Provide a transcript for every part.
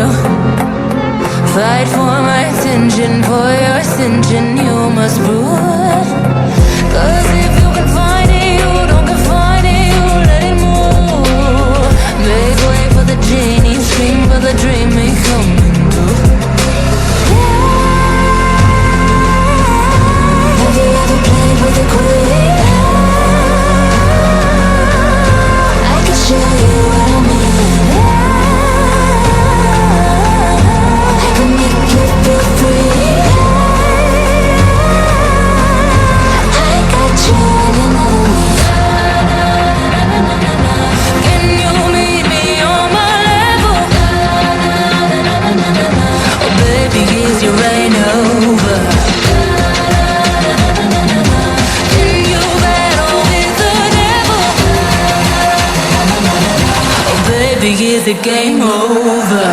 you. Fight for my attention, for your ascension, you must prove. Cause if you can find it, you don't confine it, you let it move. Make way for the genie, scream for the dream, may come true. Have you ever played with a queen? I can show you what I mean. I can make you feel free. I got you and you know me. Can you meet me on my level? Oh baby, is your reign over? Can you battle with the devil? Oh baby, is the game over?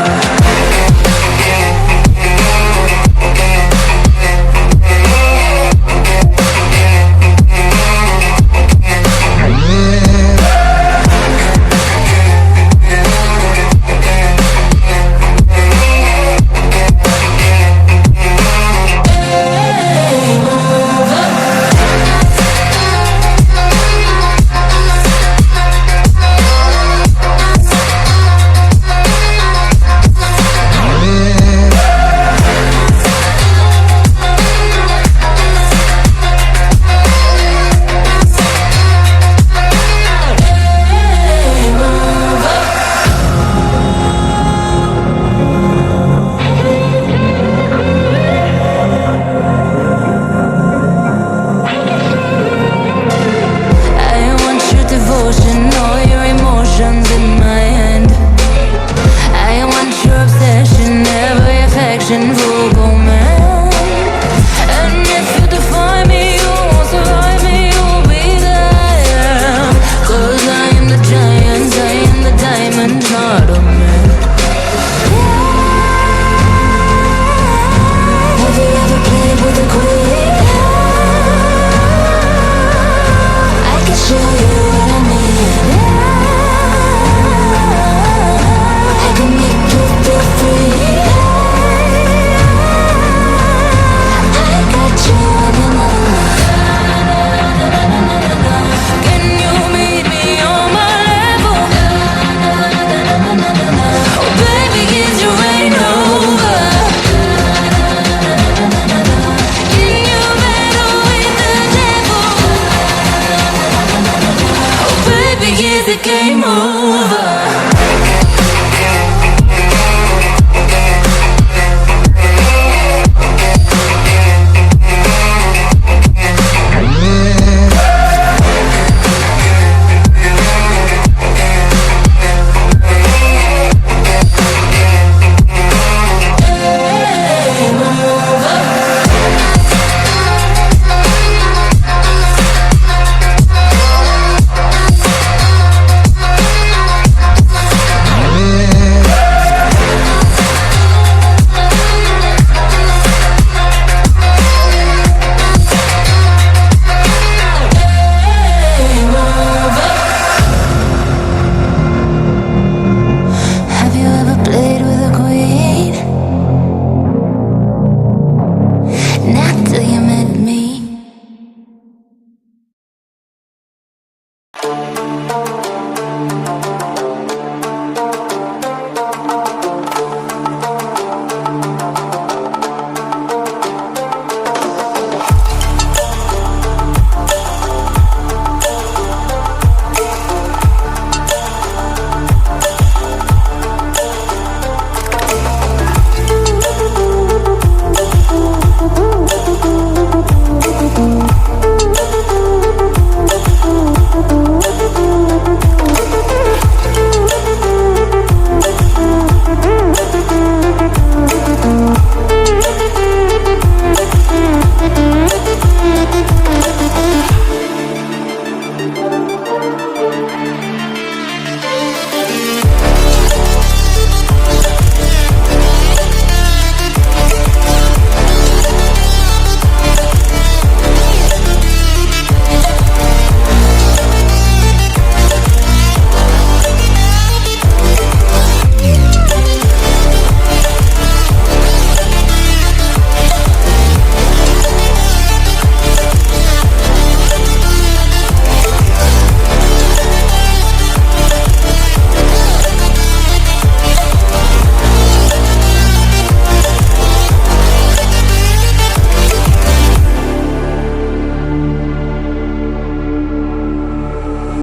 All your emotions in my hand. I want your obsession, every affection, full